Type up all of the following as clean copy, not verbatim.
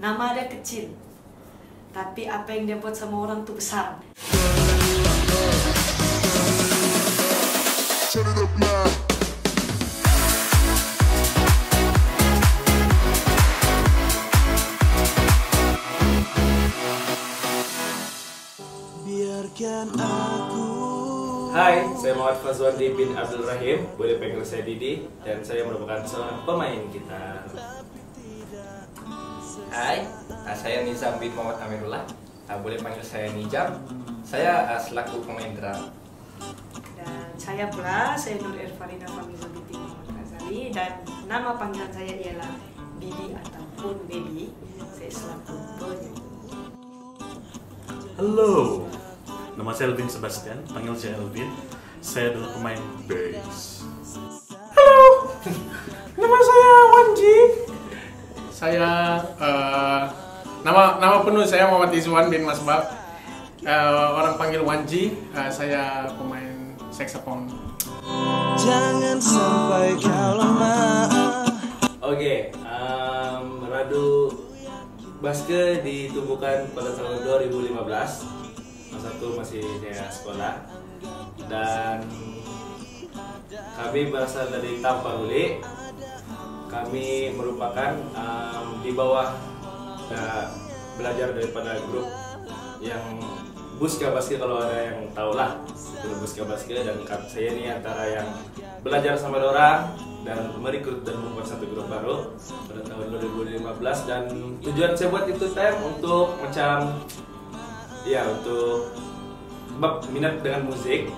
Nama dia kecil, tapi apa yang dia buat sama orang tuh besar. Biarkan aku. Hai, saya Muhammad Fazwandi bin Abdul Rahim, boleh panggil saya Didi, dan saya merupakan seorang pemain gitar. Hai, saya Nizam bin Muhammad Amirullah, boleh panggil saya Nijam. Saya selaku pemain drum. Dan saya pula, saya Nur Erfarina Famiza binti Muhammad Razali, dan nama panggilan saya ialah Bibi ataupun Baby. Saya selaku penyanyi. Halo, nama saya Elvin Sebastian, panggil saya Elvin. Saya adalah pemain bass. Halo, nama saya Wanji. Saya nama penuh saya Muhammad Izwan bin Masbab. Orang panggil Wanji. Saya pemain saxophone. Jangan sampai kau lemah. Oke, Radu Baske ditubuhkan pada tahun 2015. Masa itu masih saya sekolah. Dan kami berasal dari Tampaguli. Kami merupakan di bawah belajar daripada grup yang Buska Baske, kalau ada yang tahu lah, grup Buska Baske, dan saya ini antara yang belajar sama orang dan merekrut dan membuat satu grup baru pada tahun 2015. Dan tujuan saya buat itu untuk macam ya, untuk sebab minat dengan musik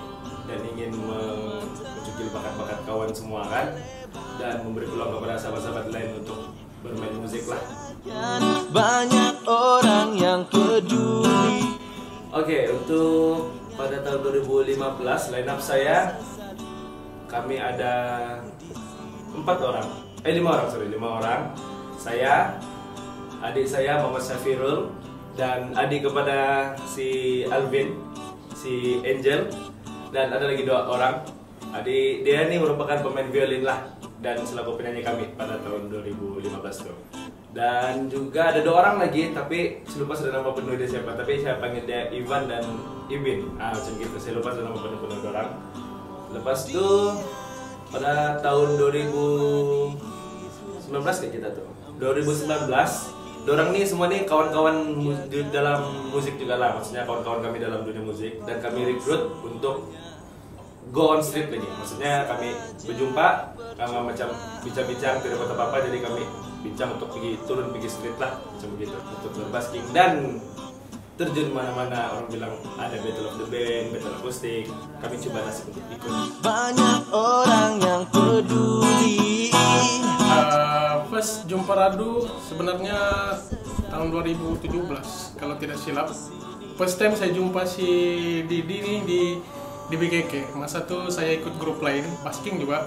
dan ingin mencukil bakat-bakat kawan semua kan, dan memberi peluang kepada sahabat-sahabat lain untuk bermain musik lah. Banyak orang yang peduli. Oke, untuk pada tahun 2015 line up saya, kami ada 5 orang. Saya, adik saya Muhammad Syafirul, dan adik kepada si Alvin, si Angel, dan ada lagi 2 orang. Adik dia ini merupakan pemain violin lah, dan selaku penyanyi kami pada tahun 2015 tuh. Dan juga ada 2 orang lagi, tapi saya lupa sudah nama penuh dia siapa, tapi saya panggil dia Ivan dan Ibin. Macam gitu, saya lupa sudah nama penuh 2 orang. Lepas itu pada tahun 2019 kayak kita tuh, 2019, dorang nih semua nih kawan-kawan di dalam musik juga lah, maksudnya kawan-kawan kami dalam dunia musik, dan kami rekrut untuk go on street lagi. Maksudnya kami berjumpa, macam bincang-bincang tidak dapat apa-apa, jadi kami bincang untuk turun pergi street lah, macam begitu, untuk berbasking dan terjun mana-mana. Orang bilang ada battle of the band, battle akustik, kami coba nasib untuk ikut. Banyak orang yang peduli. First jumpa Radu sebenarnya tahun 2017 kalau tidak silap. First time saya jumpa si Didi nih di BKK. Masa tuh saya ikut grup lain, basking juga.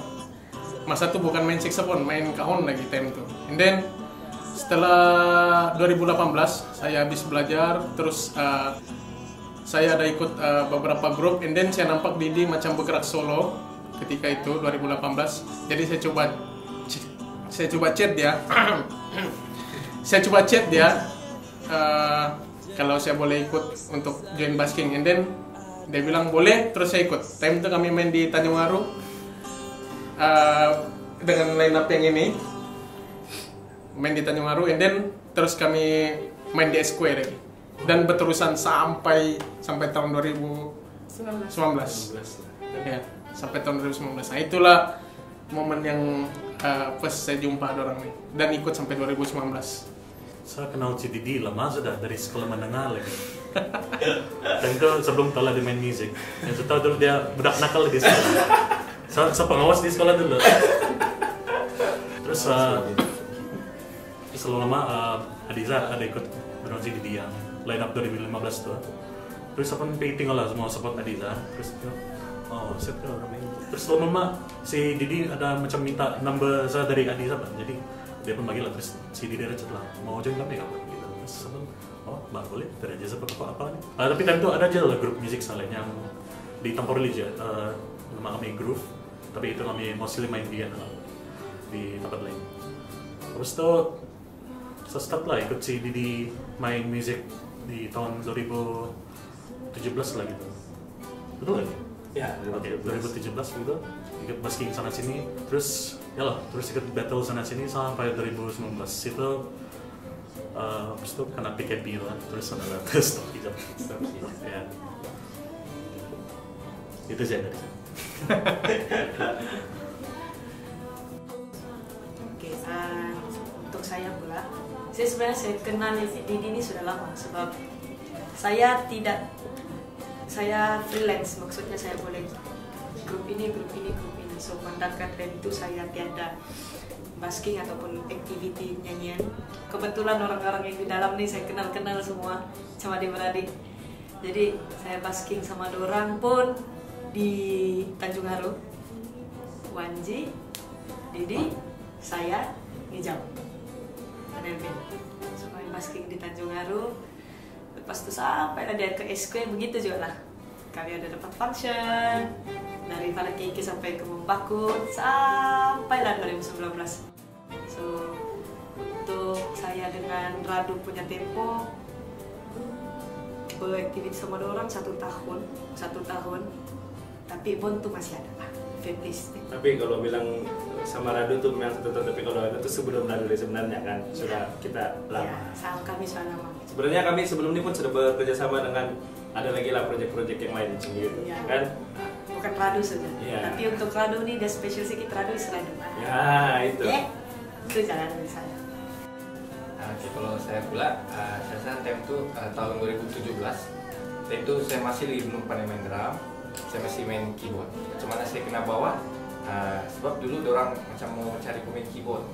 Masa tuh bukan main saxophone, main kahon lagi time tuh. And then setelah 2018 saya habis belajar, terus saya ada ikut beberapa grup, and then saya nampak Didi macam bergerak solo ketika itu 2018. Jadi saya coba chat dia. Kalau saya boleh ikut untuk join basking, and then dia bilang boleh, terus saya ikut. Time itu kami main di Tanjung Aru dengan line up yang ini, main di Tanjung Aru, and then terus kami main di Square lagi, dan berterusan sampai tahun 2019. Ya, sampai tahun 2019. Nah, itulah momen yang pas saya jumpa orang nih, dan ikut sampai 2019. Saya kenal si Didi lama sudah, dari sekolah menengah lagi. Dan itu sebelum tahu dia main musik. Yang saya tahu dulu dia budak nakal di sekolah. Saya pengawas di sekolah dulu. Terus selalu lama Adiza ada ikut bermain si Didi yang line up 2015 tuh. Terus apa tinggal lah semua support Adiza. Terus set ke orang ini. Terus lama si Didi ada macam minta number saya dari Adiza, jadi dia pun bagi lah. Terus si Didi ada chat lah, mau join kami kapan gitu. Terus mbak boleh, tidak aja seperti apa nih. Tapi time itu ada aja lah grup musik lain yang di Tampurli aja, nama kami Groove, tapi itu kami mostly main di tempat lain. Terus itu start lah ikut si Didi main musik di tahun 2017 lah gitu. Betul nggak? Ya, Oke, 2017 gitu ikut basking sana sini, terus ya lah, terus ikut battle sana sini sampai 2019 itu habis itu kena PKP lah, terus ada stop hijab. Ya. Itu sih dari saya. Oke, untuk saya pula, saya kenal Didi ini sudah lama sebab saya freelance, maksudnya saya boleh grup ini, so mendapatkan band itu saya tiada basking ataupun activity nyanyian. Kebetulan orang-orang yang di dalam nih saya kenal semua sama adik-beradik, jadi saya basking sama dorang pun di Tanjung Haru, Wanji, Didi, saya, Nijam, ada band, semua basking di Tanjung Haru. Lepas itu sampai dia ke SQ, begitu juga lah. Kami ada dapat function dari Falakeke sampai ke Membakut sampailah 2019. So untuk saya dengan Radu punya tempo beraktivitas sama orang 1 tahun, tapi Bon tuh masih ada lah, Feblis. Tapi kalau bilang sama Radu tuh memang 1 tahun, tapi kalau itu tuh sebelum Radu sebenarnya kan sudah kita lama. Ya, sama kami sudah lama. Sebenarnya kami sebelum ini pun sudah bekerja sama dengan ada lagi lah proyek-proyek yang lain gitu, Ya. kan? Bukan Radu saja, Ya. tapi untuk Radu nih dia spesial sedikit, Radu selain Ya itu. itu jalan dari saya. Oke, kalau saya pula, saya time itu tahun 2017. Time itu saya masih belum pandai main drum, saya masih main keyboard. Cuman saya kena bawa, sebab dulu orang macam mau cari pemain keyboard.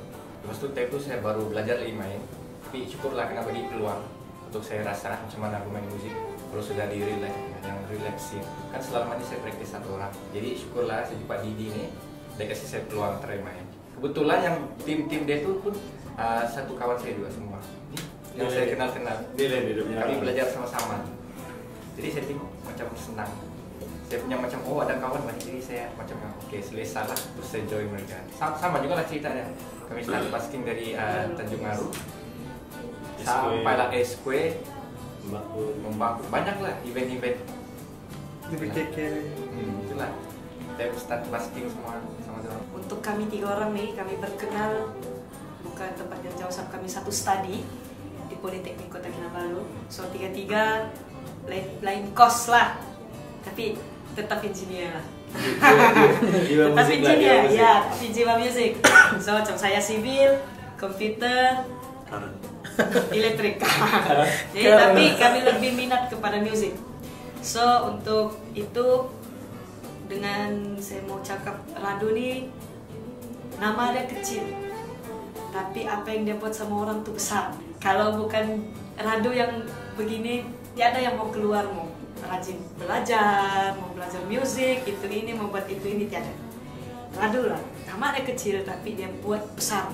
Lepas itu time itu saya baru belajar lagi main, tapi syukurlah kena bagi peluang untuk saya rasa macam mana aku main musik. Kalau sudah di relax, yang relaxing, kan selama ini saya praktis 1 orang. Jadi syukurlah saya jumpa Didi ini, dia kasih saya peluang try main. Kebetulan yang tim dia itu pun satu kawan saya juga semua, yang saya kenal. Nilai hidupnya. Kami belajar sama-sama. Jadi saya tengok macam senang. Saya punya macam ada kawan lagi, jadi saya macam oke selesa lah, terus saya join mereka. Sama juga lah ceritanya. Kami start basking dari Tanjung Haru sampailah SQ, Membakut, banyak lah event-event. Di BKK. Itulah. Saya start basking semua sama-sama. Untuk kami 3 orang nih, kami berkenal bukan tempat yang jauh, sama kami satu studi di Politeknik Kota Kinabalu. So 3-3 lain kos lah, tapi tetap engineer lah. Jiwa Tetap musik lah, engineer, jiwa musik. ya, tapi jiwa musik. So macam saya sivil, komputer, elektrik. Jadi tapi kami lebih minat kepada musik. So untuk itu dengan saya mau cakap Radu nih, nama dia kecil, tapi apa yang dia buat sama orang tuh besar. Kalau bukan Radu yang begini, tiada yang mau keluar, mau rajin belajar, mau belajar musik, itu ini, mau buat itu ini, tiada. Radu lah, nama dia kecil tapi dia buat besar.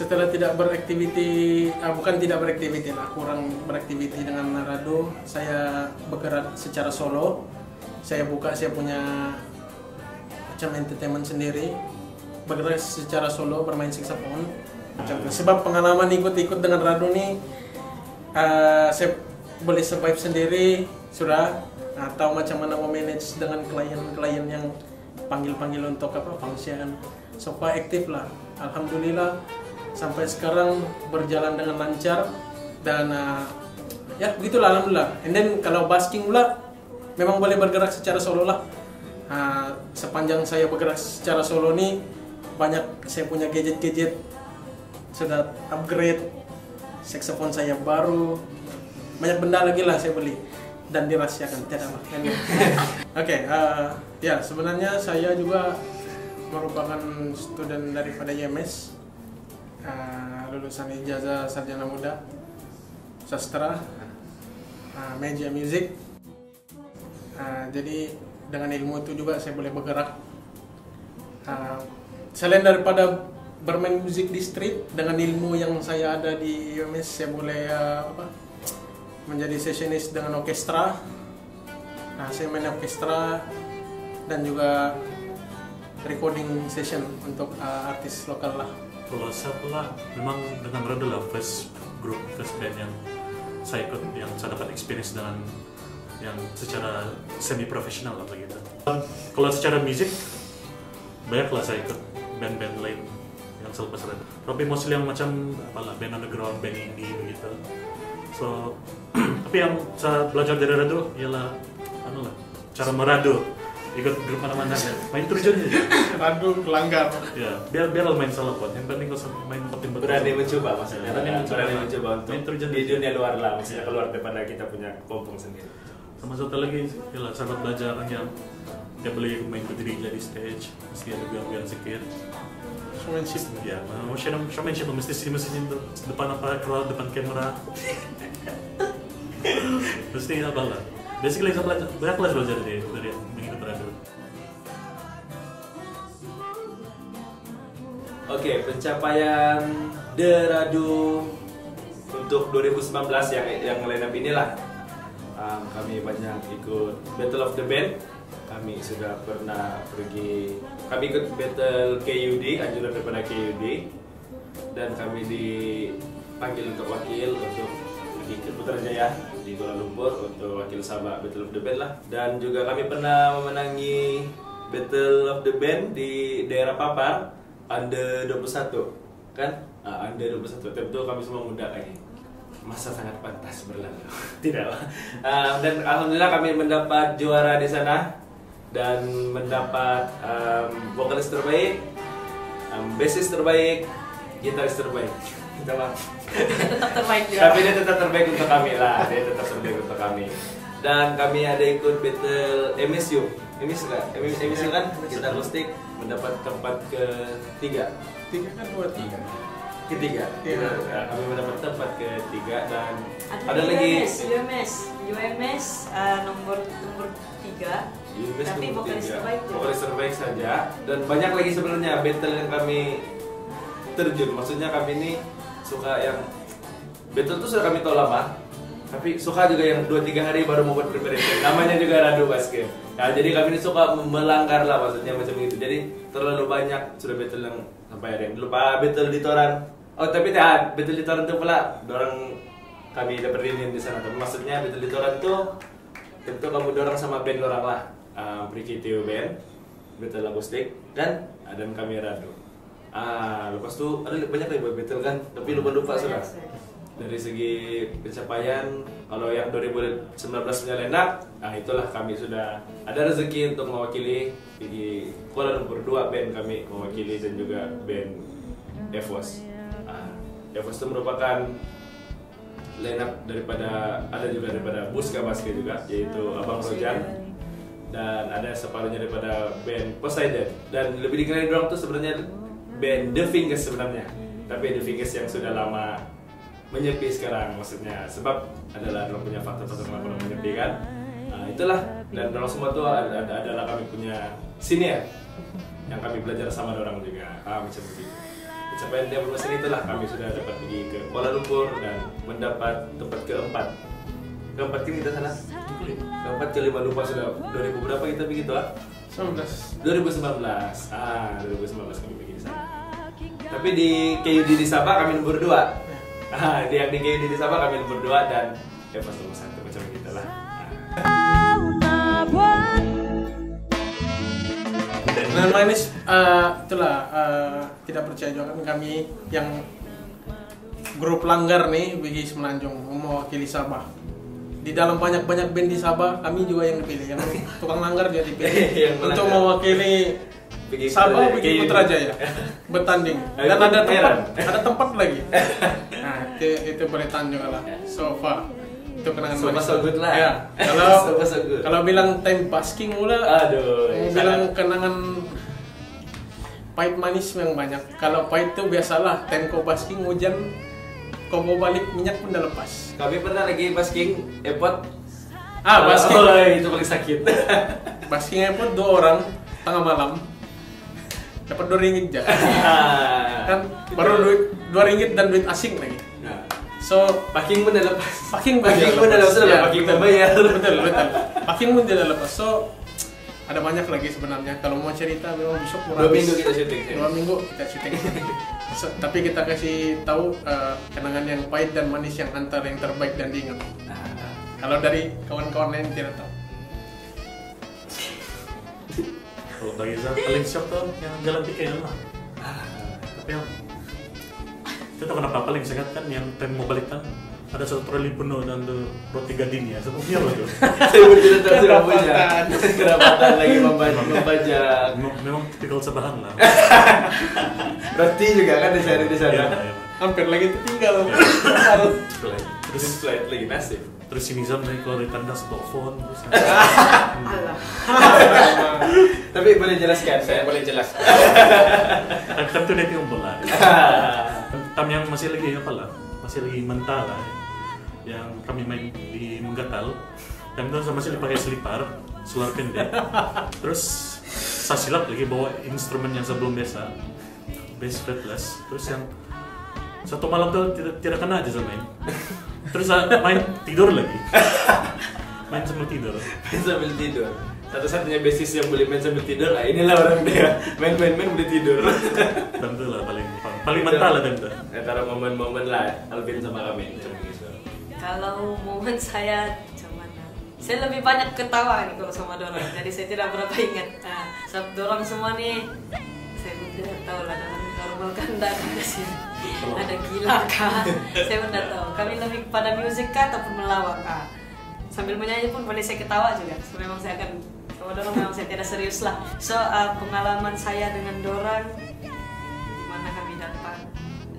Setelah tidak beraktiviti, bukan tidak beraktiviti lah, kurang beraktiviti dengan Radu, saya bergerak secara solo. Saya punya macam entertainment sendiri, bergerak secara solo, bermain saxophone. Sebab pengalaman ikut-ikut dengan Radu nih, saya boleh survive sendiri sudah, atau macam mana memanage dengan klien-klien yang panggil-panggil untuk function. So aktif lah, alhamdulillah. Sampai sekarang berjalan dengan lancar dan ya begitulah alhamdulillah. And then kalau basking pula memang boleh bergerak secara solo lah. Sepanjang saya bergerak secara solo nih, banyak saya punya gadget-gadget, sudah upgrade, saxophone saya baru, banyak benda lagi lah saya beli dan dirahasiakan, tidak lah. Oke, ya sebenarnya saya juga merupakan student daripada YMS, lulusan ijazah sarjana muda sastra, media music. Jadi dengan ilmu itu juga saya boleh bergerak. Selain daripada bermain musik di street, dengan ilmu yang saya ada di UMS, saya boleh menjadi sessionist dengan orkestra. Saya main orkestra dan juga recording session untuk artis lokal lah? Kalau saya pula memang dengan Rado lah first band yang saya ikut, yang saya dapat experience dengan yang secara semi profesional lah begitu. Kalau secara musik banyaklah saya ikut band-band lain yang selepas Rado. Tapi mostly yang macam apalah band underground, band indie begitu. So tapi yang saya belajar dari Rado ialah cara merado, ikut grup mana-mana, main terjun aja. Rado pelanggar. Ya, biar main salah pun. Yang penting kalau main betul. Berani mencoba maksudnya. Berani mencoba untuk main terjun di dunia luar lah, maksudnya keluar daripada kita punya pompong sendiri. Sama satu lagi, ialah sahabat belajar yang dia boleh main berdiri di stage, mesti ada biar sedikit. Showmanship. Ya, showmanship mesti sih tuh depan crowd, depan kamera. Mesti apa lah. Basically saya banyak belajar dari mengikut Rado. Oke, pencapaian The Rado untuk 2019 yang line up inilah. Kami banyak ikut Battle of the Band. Kami sudah pernah kami ikut Battle KUD, anjuran daripada KUD, dan kami dipanggil untuk wakil untuk pergi ke Putrajaya di Kuala Lumpur untuk wakil Sabah Battle of the Band lah. Dan juga kami pernah memenangi Battle of the Band di daerah Papar under 21 kan? Under 21, tentu kami semua muda lagi. Masa sangat pantas berlalu. Tidak. Dan alhamdulillah kami mendapat juara di sana dan mendapat vokalis terbaik, bassist terbaik, gitaris terbaik. Kita lah. Tetap terbaik juga. Tapi dia tetap terbaik untuk kami lah. Dia tetap terbaik untuk kami. Dan kami ada ikut battle MSU. MSU kan kita akustik mendapat tempat ketiga. Tiga. Ketiga. Iya. Kami mendapat tempat ketiga dan Ada ada lagi UMS nomor 3. UMS Tapi nomor vokalis 3. terbaik ya? Vokalis terbaik saja. Dan banyak lagi sebenarnya battle yang kami terjun. Maksudnya kami ini suka yang battle itu sudah kami tahu lama. Tapi suka juga yang 2-3 hari baru mau buat preparation. Namanya juga Rado Basket. Nah, jadi kami ini suka melanggar lah maksudnya macam itu. Jadi terlalu banyak sudah battle yang sampai ada yang lupa battle di Toran. Oh tapi tidak, battle di Toran itu pula dorang kami dapat reunion di sana. Tapi maksudnya battle di Toran itu tentu kamu dorang sama band orang lah. Priki Tio Band, battle akustik dan kami Rado. Lepas itu ada banyak lagi buat battle kan, tapi lupa sudah. Dari segi pencapaian, kalau yang 2019 punya line up, itulah kami sudah ada rezeki untuk mewakili di Kuala Lumpur 2 band kami mewakili dan juga band Evos. Evos itu merupakan line up ada juga daripada Buska Basket juga, yaitu Abang Rojan, dan ada separuhnya daripada band Poseidon, dan lebih dikenal orang tuh sebenarnya band The Fingers sebenarnya, tapi The Fingers yang sudah lama menyepi sekarang, maksudnya sebab adalah orang punya faktor-faktor kenapa orang menyepi kan. Itulah, dan orang semua tuh adalah kami punya senior yang kami belajar sama orang juga. Macam begitu. Pencapaian dia bermasalah itulah kami sudah dapat pergi ke Kuala Lumpur dan mendapat tempat keempat kini kita sana. Keempat kelima lupa sudah 2000 berapa kita begitu 2019. 2019 kami pergi di sana. Tapi di KUD di Sabah kami nomor 2. Di KUD di Sabah kami nomor 2 dan Evos nomor 1 macam gitu lah. Nah manis, itulah tidak percaya juga kan kami yang grup langgar nih bagi Semenanjung mewakili Sabah. Di dalam banyak band di Sabah kami juga yang dipilih, yang tukang langgar dia dipilih untuk mewakili Sabah bagi Putrajaya bertanding. Dan ada tempat lagi. Nah itu boleh tanya juga lah. So far itu kenangan manis. So good lah. Ya. Kalau bilang time basking mula, bilang kenangan pahit manis yang banyak. Kalau pahit itu biasalah, time kau basking hujan, kau bawa balik minyak pun udah lepas. Kami pernah lagi basking airport. Basking itu paling sakit. Basking airport 2 orang tengah malam dapat 2 ringgit aja. Kan baru duit 2 ringgit dan duit asing lagi. So Parking pun dah lepas. Parking pun dah lepas. Parking pun bayar. Betul. Parking pun tidak lepas. So ada banyak lagi sebenarnya. Kalau mau cerita memang besok 2 minggu kita syuting. 2 minggu kita syuting. Tapi kita kasih tahu kenangan yang pahit dan manis yang antara yang terbaik dan diingat. Kalau dari kawan-kawan lain tidak tahu. Kalau bagi saya paling shock tuh yang jalan tiket lah. Tapi yang itu tuh kenapa paling saya kan yang time mau balik kan ada satu troli penuh dan tuh roti gading ya, sepertinya loh tuh. Saya bercerita sudah punya kerapatan lagi membajak. Memang tipikal sebahan lah. Roti juga kan dicari di sana. Iya. Hampir lagi tertinggal. Terus flight lagi nasib. Terus si Nizam nih kalau di tandas bawa phone terus. Alah. Tapi boleh jelaskan? Saya boleh jelaskan. Kan tuh dia ngumpul lah. Tam yang masih lagi apa lah? Masih lagi mental lah. Yang kami main di Menggatal. Dan itu masih dipakai selipar, seluar pendek. Terus saya silap lagi bawa instrumen yang sebelum biasa, bass fretless. Terus yang satu malam tuh tidak kena aja sama main. Terus main tidur lagi. Main sambil tidur. Main sambil tidur. Satu-satunya basis yang boleh main sambil tidur, lah inilah orang dia. Main boleh tidur. Dan itu lah paling mental lah dan itu. Antara momen-momen lah Alvin sama kami. Kalau momen saya gimana? Saya lebih banyak ketawa nih kalau sama dorang. Jadi saya tidak berapa ingat. Nah, dorang semua nih, saya pun tidak tahu lah dorang normal kan tidak ada sih. Ada gila kah? Saya pun tidak tahu. Kami lebih pada musik kah ataupun melawak kah? Sambil menyanyi pun boleh saya ketawa juga. So, memang saya akan sama dorang memang saya tidak serius lah. So pengalaman saya dengan dorang, dimana kami dapat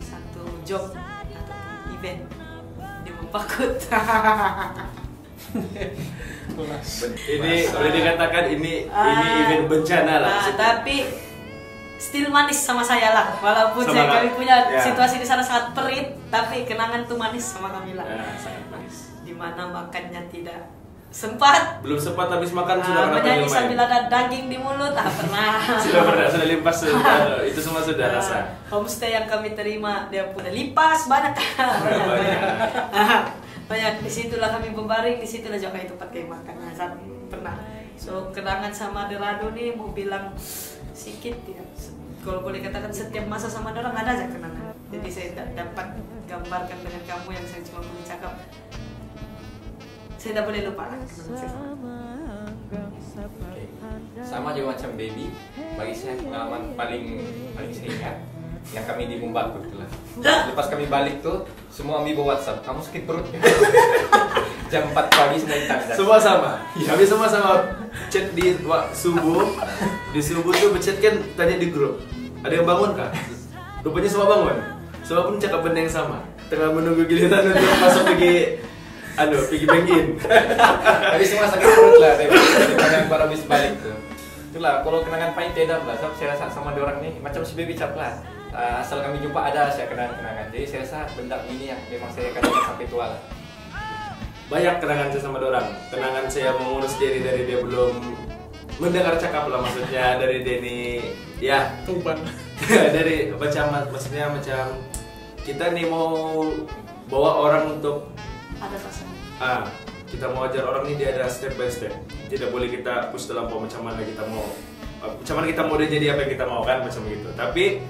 satu job ataupun event di Mempakut. Ini boleh dikatakan ini event bencana lah. Tapi still manis sama saya lah, walaupun Sama kami punya ya. situasi di sana sangat perit, tapi kenangan tuh manis sama kami lah. Sangat manis. Dimana makannya tidak sempat. Belum sempat habis makan sudah kena menyanyi panggil sambil main. ada daging di mulut, pernah. Sudah limpas itu semua sudah rasa. Homestay yang kami terima dia punya lipas banyak. Banyak. Disitulah kami berbaring, disitulah juga itu pakai makan. Nah, pernah. So kenangan sama Derado nih mau bilang sedikit ya. Kalau boleh katakan setiap masa sama orang ada aja kenangan. Jadi saya dapat gambarkan dengan kamu yang saya cuma boleh cakap. Saya tidak boleh lupa. Sama juga macam baby. Bagi saya pengalaman paling saya ingat yang kami di Mempakut lah. Lepas kami balik tuh semua ambil bawa WhatsApp. Kamu sakit perut ya? Jam 4 pagi sudah ditanda. Semua sama. Kami semua sama chat di subuh. Di subuh tuh berchat kan tanya di grup. Ada yang bangun kah? Rupanya semua bangun. Semua pun cakap benda yang sama. Tengah menunggu giliran untuk masuk pergi bank-in. Tapi semua sakit perut lah dari yang baru habis balik tuh. Itulah kalau kenangan pahit tidak lah. Sebab saya rasa sama dia orang nih macam si baby cap lah. Asal kami jumpa ada saya kenangan-kenangan. Jadi saya rasa benda ini yang memang saya akan ingat sampai tua lah. Banyak kenangan saya sama dorang. Kenangan saya mengurus diri dari dia belum mendengar cakap lah, maksudnya dari Denny ya. Tumpan. Dari maksudnya macam kita nih mau bawa orang untuk Ada rasa. kita mau ajar orang nih, dia ada step by step. Tidak boleh kita push terlampau macam mana kita mau dia jadi apa yang kita mau kan, macam gitu. Tapi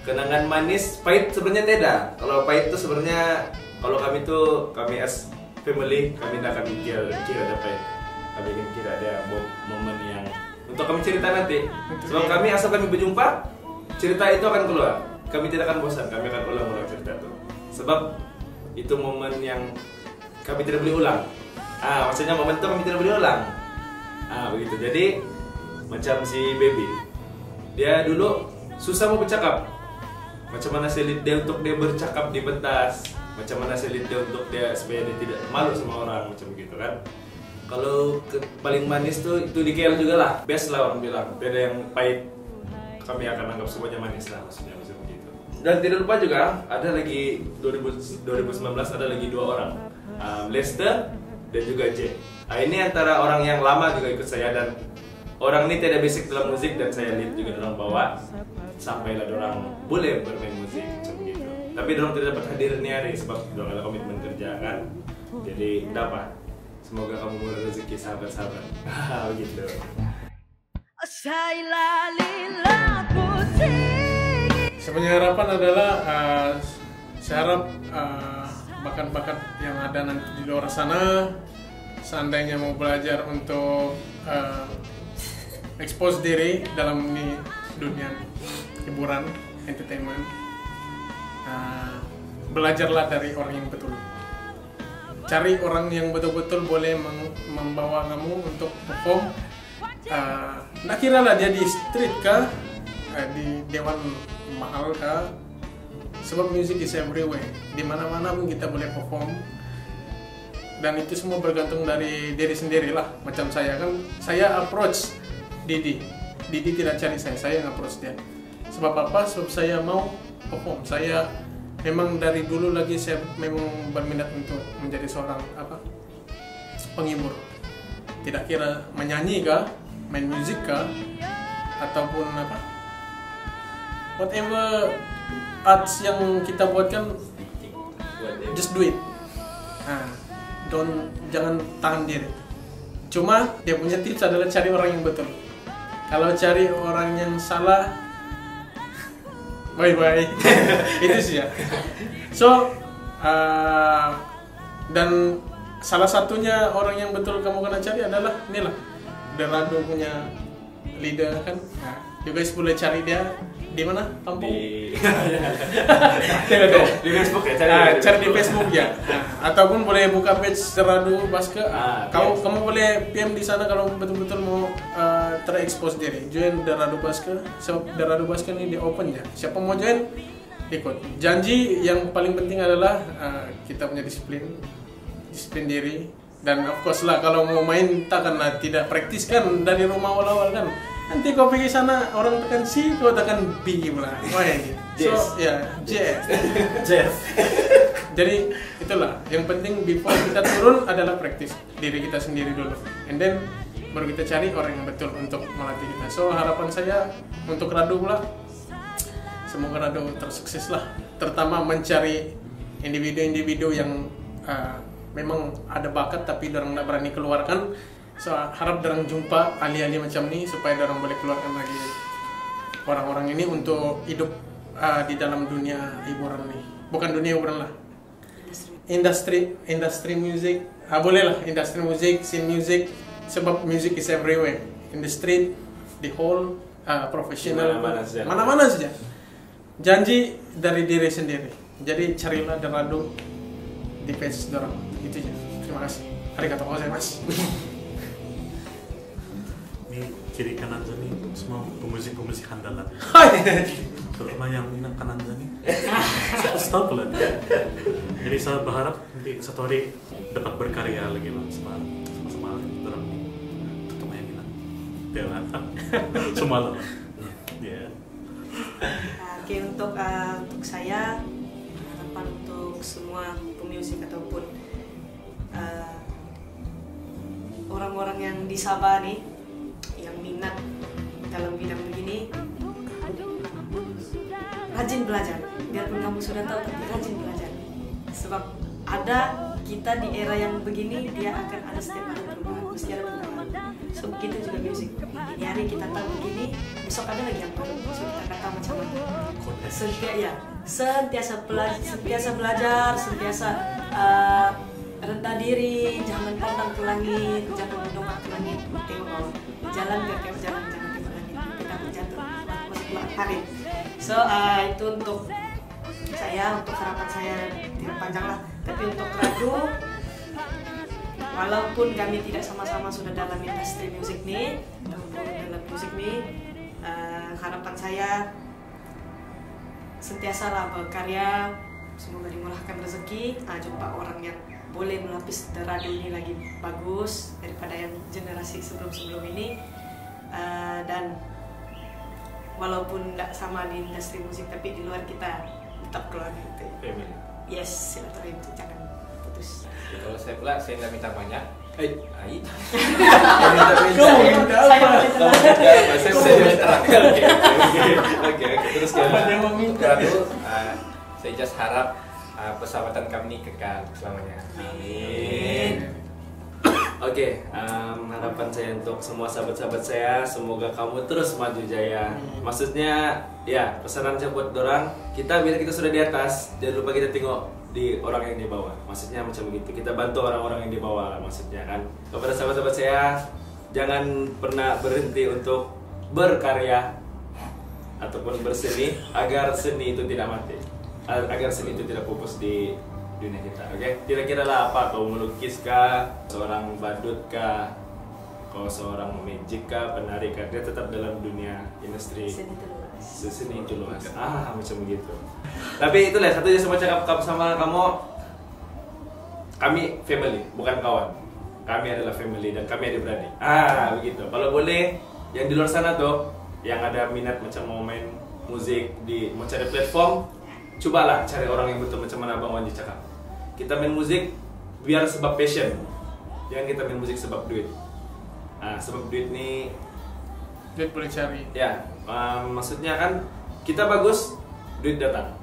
kenangan manis, pahit sebenarnya tidak. Kalau pahit itu sebenarnya kalau kami as family kami tidak akan kira ada pahit. Kami ingin kira ada momen yang untuk kami cerita nanti. Sebab kami asal kami berjumpa, cerita itu akan keluar. Kami tidak akan bosan, kami akan ulang-ulang cerita itu. Sebab itu momen yang kami tidak boleh ulang. Maksudnya momen itu kami tidak boleh ulang. Begitu. Jadi macam si baby, dia dulu susah mau bercakap. Macam mana saya lihat dia untuk dia bercakap di pentas. Macam mana saya lihat dia untuk dia supaya dia tidak malu sama orang, macam begitu kan. Kalau paling manis tuh itu di KL juga lah. Best lah orang bilang. Tidak yang pahit. Kami akan anggap semuanya manis lah, maksudnya macam begitu. Dan tidak lupa juga ada lagi 2019 ada lagi 2 orang, Lester dan juga J. Ini antara orang yang lama juga ikut saya dan orang ini tidak basic dalam musik dan saya lihat juga orang bawa sampailah orang boleh bermain musik macam gitu. Tapi orang tidak dapat hadir nih hari sebab orang ada komitmen kerja kan. Jadi dapat. Semoga kamu murah rezeki sahabat-sahabat. Begitu. Sebenarnya harapan adalah saya harap bakat-bakat yang ada nanti di luar sana, seandainya mau belajar untuk expose diri dalam ini dunia hiburan, entertainment, belajarlah dari orang yang betul. Cari orang yang betul-betul boleh membawa kamu untuk perform. Nggak kira lah dia di street kah, di dewan mahal kah, sebab music is everywhere, di mana-mana pun kita boleh perform, dan itu semua bergantung dari diri sendiri lah. Macam saya kan, saya approach Didi tidak cari saya yang approach dia. Sebab apa? Sebab saya mau perform. Saya memang dari dulu lagi saya memang berminat untuk menjadi seorang penghibur. Tidak kira menyanyi kah, main musik kah, ataupun whatever arts yang kita buat kan, just do it. Jangan tahan diri. Cuma dia punya tips adalah cari orang yang betul. Kalau cari orang yang salah, bye. Itu sih ya. So dan salah satunya orang yang betul kamu kena cari adalah inilah, Derado punya leader kan. You guys boleh cari dia di mana? Kampung? Di Facebook ya, cari di Facebook ya. Ataupun boleh buka page Derado Baske. Kamu boleh PM di sana kalau betul-betul mau terekspos diri. Join Derado Baske. Sebab Derado Baske ini di open ya. Siapa mau join, ikut. Janji yang paling penting adalah kita punya disiplin diri. Dan of course lah, kalau mau main takkanlah tidak praktis kan dari rumah awal-awal kan. Nanti kau pergi sana orang tekan C, kau tekan B pula. Main. So ya, jazz. Jadi itulah yang penting before kita turun adalah praktis diri kita sendiri dulu. And then baru kita cari orang yang betul untuk melatih kita. So harapan saya untuk Rado pula, semoga Rado tersukses lah. Terutama mencari individu-individu yang memang ada bakat tapi orang tidak berani keluarkan. So harap orang jumpa ahli-ahli macam ni supaya orang boleh keluarkan lagi orang-orang ini untuk hidup di dalam dunia hiburan ni. Bukan dunia hiburan lah, industri music. Boleh lah industri music, scene music, sebab music is everywhere, in the street, the hall, professional, mana-mana saja. Janji dari diri sendiri. Jadi carilah Derado di page dorang. Itu aja. Terima kasih. Arigatou gozaimasu. Ini kiri kanan nih semua pemusik andalan. Terutama yang minat kanan nih. Saya stop lah. Jadi saya berharap nanti satu hari dapat berkarya lagi lah sama orang terutama yang minat. Jangan semalam. Ya. Oke, untuk saya harapan untuk semua pemusik ataupun orang-orang yang di Sabah nih yang minat dalam bidang begini, rajin belajar. Biarpun kamu sudah tahu, tapi rajin belajar. Sebab ada kita di era yang begini, dia akan ada setiap hari perubahan, mesti ada perubahan. So begitu juga musik. Ini hari kita tahu begini, besok ada lagi yang baru. So kita nggak tahu macam mana. Sentiasa belajar, sentiasa rendah diri, jangan pandang ke langit, jangan mendongak ke langit, tengok bawah. Jalan biar kayak jalan, jangan tengok langit. Kita berjatuh, masuk parit. So itu untuk saya, untuk harapan saya tidak panjang lah. Tapi untuk Rado, walaupun kami tidak sama-sama sudah dalam industri musik nih, dalam musik nih, harapan saya sentiasalah berkarya, semoga dimurahkan rezeki, jumpa orang yang boleh melapis Rado ini lagi bagus daripada yang generasi sebelum-sebelum ini. Dan walaupun tidak sama di industri musik, tapi di luar kita tetap keluarga gitu. Yes, silaturahim itu jangan putus. Kalau saya pula, saya tidak minta banyak. Oke, terus saya just harap persahabatan kami ini kekal selamanya. Amin. Oke, harapan saya untuk semua sahabat-sahabat saya, semoga kamu terus maju jaya. Maksudnya, ya pesanan saya buat dorang, kita bila kita sudah di atas, jangan lupa kita tengok di orang yang di bawah. Maksudnya macam begitu, kita bantu orang-orang yang di bawah lah, maksudnya kan. Kepada sahabat-sahabat saya, jangan pernah berhenti untuk berkarya ataupun berseni, agar seni itu tidak mati, agar seni itu tidak pupus di dunia kita. Oke, kira-kira lah apa, kau melukis kah, seorang badut kah, kau seorang magic kah, penari kah, dia tetap dalam dunia industri seni itu luas. Macam begitu. Tapi itulah satu yang saya cakap sama kamu, kami family, bukan kawan. Kami adalah family dan kami adik-beradik. Begitu. Kalau boleh, yang di luar sana tuh, yang ada minat macam mau main musik, mau cari platform, cobalah cari orang yang betul macam mana Bang Wanji cakap. Kita main musik biar sebab passion, jangan kita main musik sebab duit. Sebab duit nih, duit boleh cari. Ya, maksudnya kan kita bagus, duit datang.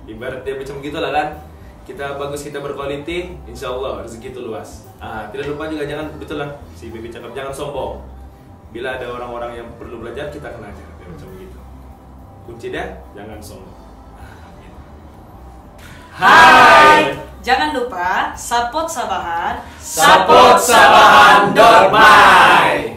Ibarat dia macam gitulah kan. Kita bagus, kita berquality, insya Allah rezeki itu luas. Tidak lupa juga jangan, betul lah si Bibi cakap, jangan sombong. Bila ada orang-orang yang perlu belajar, kita kena ajar, macam begitu. Kunci dia, jangan sombong. Hai! Jangan lupa support Sabahan Dormai.